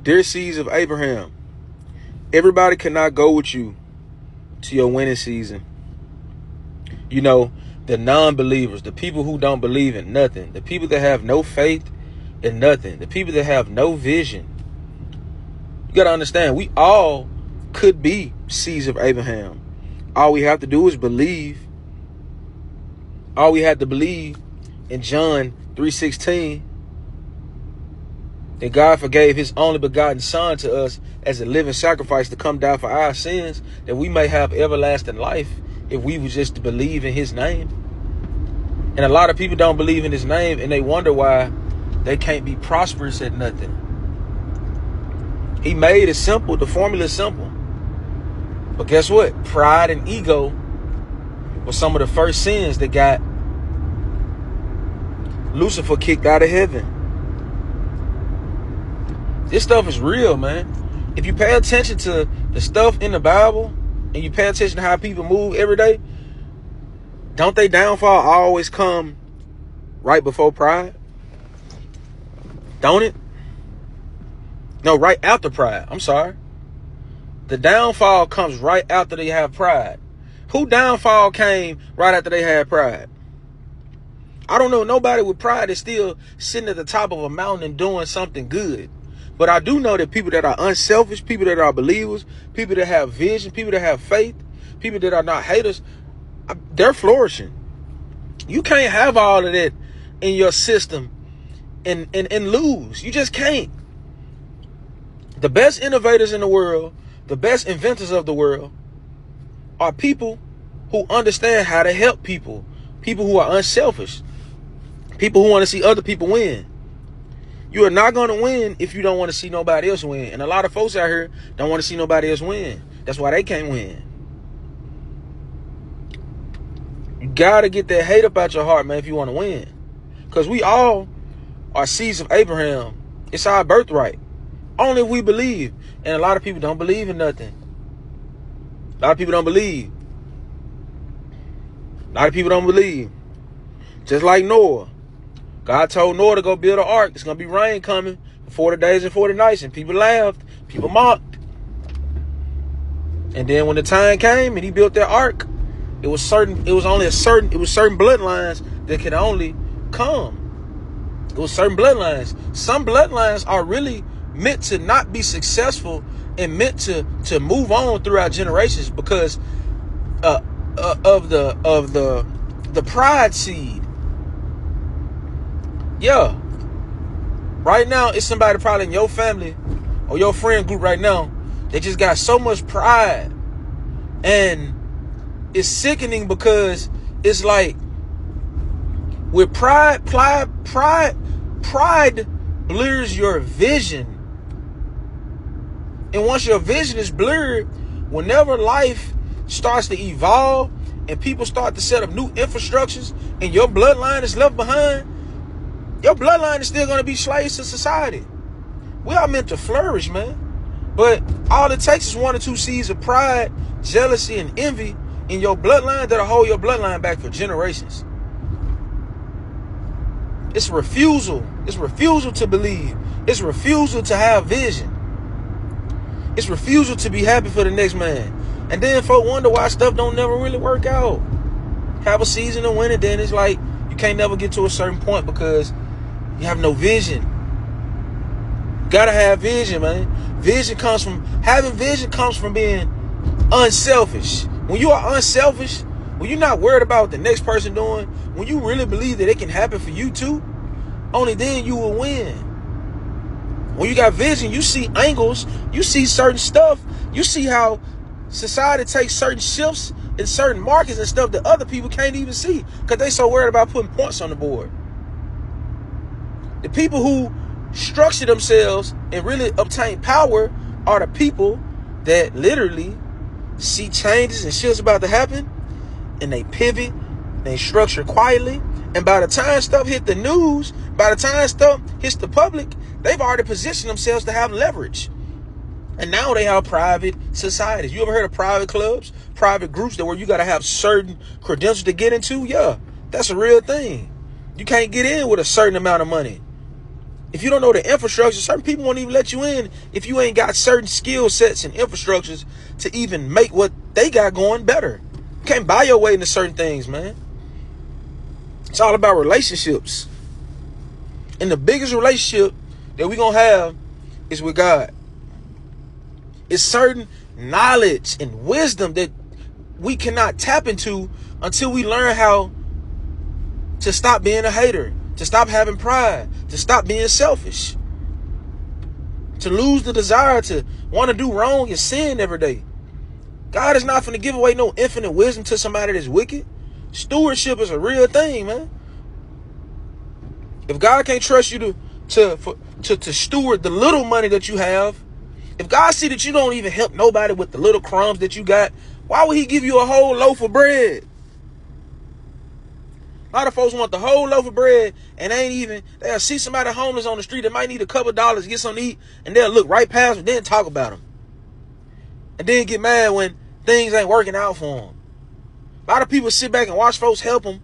Dear seeds of Abraham, everybody cannot go with you to your winning season. You know, the non-believers, the people who don't believe in nothing, the people that have no faith in nothing, the people that have no vision. You got to understand, we all could be seeds of Abraham. All we have to do is believe. All we have to believe in John 3:16 that God forgave his only begotten son to us as a living sacrifice to come down for our sins, that we may have everlasting life if we would just believe in his name. And a lot of people don't believe in his name, and they wonder why they can't be prosperous at nothing. He made it simple. The formula is simple. But guess what? Pride and ego were some of the first sins that got Lucifer kicked out of heaven. This stuff is real, man. If you pay attention to the stuff in the Bible and you pay attention to how people move every day, don't they downfall always come right before pride? Don't it? No, right after pride. I'm sorry. The downfall comes right after they have pride. Who downfall came right after they had pride? I don't know nobody with pride is still sitting at the top of a mountain and doing something good. But I do know that people that are unselfish, people that are believers, people that have vision, people that have faith, people that are not haters, they're flourishing. You can't have all of that in your system and lose. You just can't. The best innovators in the world, the best inventors of the world are people who understand how to help people. People who are unselfish. People who want to see other people win. You are not going to win if you don't want to see nobody else win. And a lot of folks out here don't want to see nobody else win. That's why they can't win. You got to get that hate up out your heart, man, if you want to win. Because we all are seeds of Abraham. It's our birthright. Only if we believe. And a lot of people don't believe in nothing. A lot of people don't believe. A lot of people don't believe. Just like Noah. God told Noah to go build an ark. It's going to be rain coming for 40 days and 40 nights. And people laughed. People mocked. And then when the time came and he built that ark, it was certain bloodlines that could only come. It was certain bloodlines. Some bloodlines are really meant to not be successful and meant to move on throughout generations because of the pride seed. Yeah. Right now, it's somebody probably in your family or your friend group right now. They just got so much pride. And it's sickening because it's like with pride blurs your vision. And once your vision is blurred, whenever life starts to evolve and people start to set up new infrastructures and your bloodline is left behind, your bloodline is still going to be slaves to society. We are meant to flourish, man. But all it takes is 1 or 2 seeds of pride, jealousy, and envy in your bloodline that'll hold your bloodline back for generations. It's refusal. It's refusal to believe. It's refusal to have vision. It's refusal to be happy for the next man. And then folk wonder why stuff don't never really work out. Have a season of winning, then it's like you can't never get to a certain point because you have no vision. You gotta have vision, man. Having vision comes from being unselfish. When you are unselfish, when you're not worried about what the next person doing, when you really believe that it can happen for you too, only then you will win. When you got vision, you see angles, you see certain stuff, you see how society takes certain shifts in certain markets and stuff that other people can't even see because they so worried about putting points on the board. The people who structure themselves and really obtain power are the people that literally see changes and shit's about to happen and they pivot, they structure quietly, and by the time stuff hit the news, by the time stuff hits the public, they've already positioned themselves to have leverage. And now they have private societies. You ever heard of private clubs, private groups that where you got to have certain credentials to get into? Yeah, that's a real thing. You can't get in with a certain amount of money. If you don't know the infrastructure, certain people won't even let you in if you ain't got certain skill sets and infrastructures to even make what they got going better. You can't buy your way into certain things, man. It's all about relationships. And the biggest relationship that we're going to have is with God. It's certain knowledge and wisdom that we cannot tap into until we learn how to stop being a hater, to stop having pride, to stop being selfish, to lose the desire to want to do wrong and sin every day. God is not going to give away no infinite wisdom to somebody that's wicked. Stewardship is a real thing, man. If God can't trust you to steward the little money that you have, if God see that you don't even help nobody with the little crumbs that you got, why would he give you a whole loaf of bread? A lot of folks want the whole loaf of bread and they'll see somebody homeless on the street that might need a couple of dollars to get something to eat, and they'll look right past them, then talk about them. And then get mad when things ain't working out for them. A lot of people sit back and watch folks help them,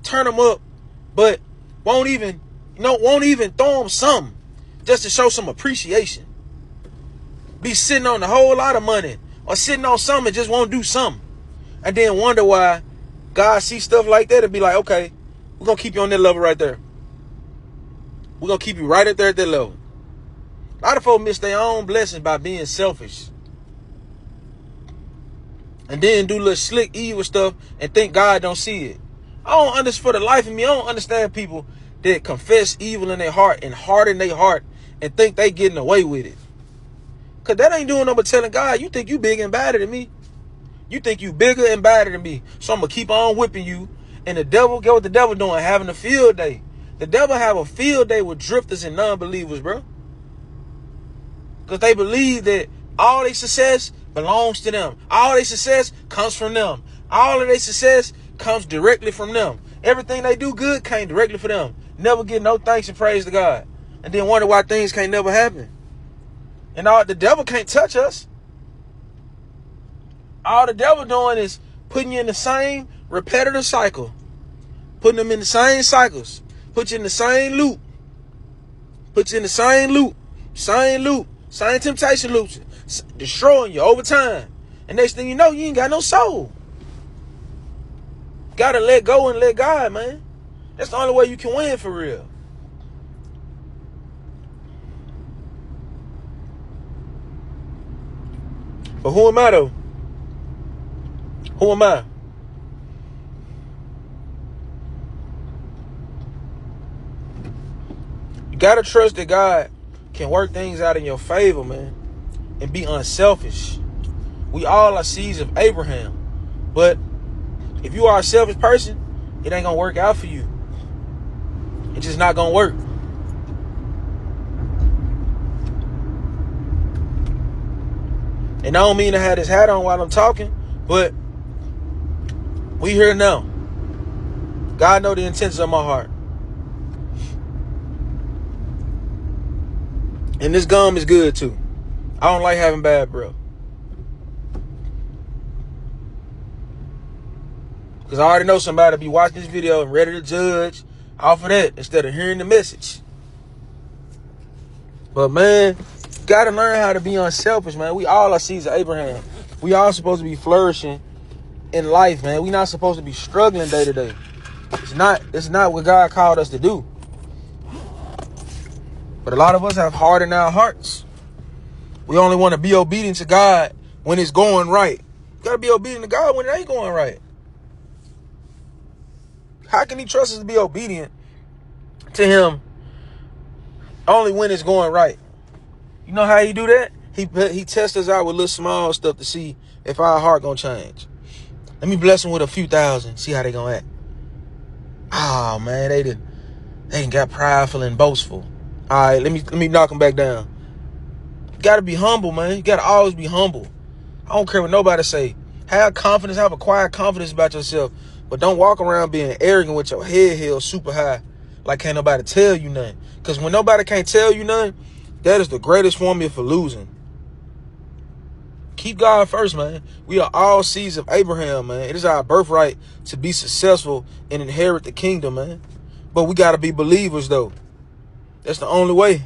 turn them up, but won't even throw them something just to show some appreciation. Be sitting on a whole lot of money or sitting on something and just won't do something. And then wonder why God sees stuff like that and be like, okay, we're going to keep you on that level right there. We're going to keep you right up there at that level. A lot of folks miss their own blessings by being selfish. And then do little slick evil stuff and think God don't see it. I don't understand, for the life of me, I don't understand people that confess evil in their heart and harden their heart and think they getting away with it. Because that ain't doing no but telling God, you think you big and badder than me. You think you bigger and badder than me. So I'm going to keep on whipping you. And the devil, get what the devil doing? Having a field day. The devil have a field day with drifters and non-believers, bro. Because they believe that all their success belongs to them. All their success comes from them. All of their success comes directly from them. Everything they do good came directly for them. Never get no thanks and praise to God. And then wonder why things can't never happen. And the devil can't touch us. All the devil doing is putting you in the same repetitive cycle. Putting them in the same cycles. Put you in the same loop. Put you in the same loop. Same loop. Same temptation loops. Destroying you over time. And next thing you know, you ain't got no soul. Gotta let go and let God, man. That's the only way you can win for real. But who am I though? Who am I? You gotta trust that God can work things out in your favor, man. And be unselfish. We all are seeds of Abraham. But if you are a selfish person, it ain't gonna work out for you. It's just not gonna work. And I don't mean to have this hat on while I'm talking, but we here now. God know the intentions of my heart. And this gum is good too. I don't like having bad breath. Because I already know somebody be watching this video and ready to judge off of that instead of hearing the message. But man, gotta learn how to be unselfish, man. We all are seeds of Abraham. We all supposed to be flourishing in life, man. We not supposed to be struggling day to day. It's not what God called us to do. But a lot of us have hardened our hearts. We only want to be obedient to God when it's going right. You gotta be obedient to God when it ain't going right. How can he trust us to be obedient to him only when it's going right? You know how he do that? He tests us out with little small stuff to see if our heart gonna change. Let me bless them with a few thousand, see how they gonna act. Oh man, they didn't got prideful and boastful. All right, let me knock them back down. You gotta be humble, man. You gotta always be humble. I don't care what nobody say. Have confidence, have a quiet confidence about yourself. But don't walk around being arrogant with your head held super high like can't nobody tell you nothing. Because when nobody can't tell you nothing, that is the greatest formula for losing. Keep God first, man. We are all seeds of Abraham, man. It is our birthright to be successful and inherit the kingdom, man. But we got to be believers, though. That's the only way.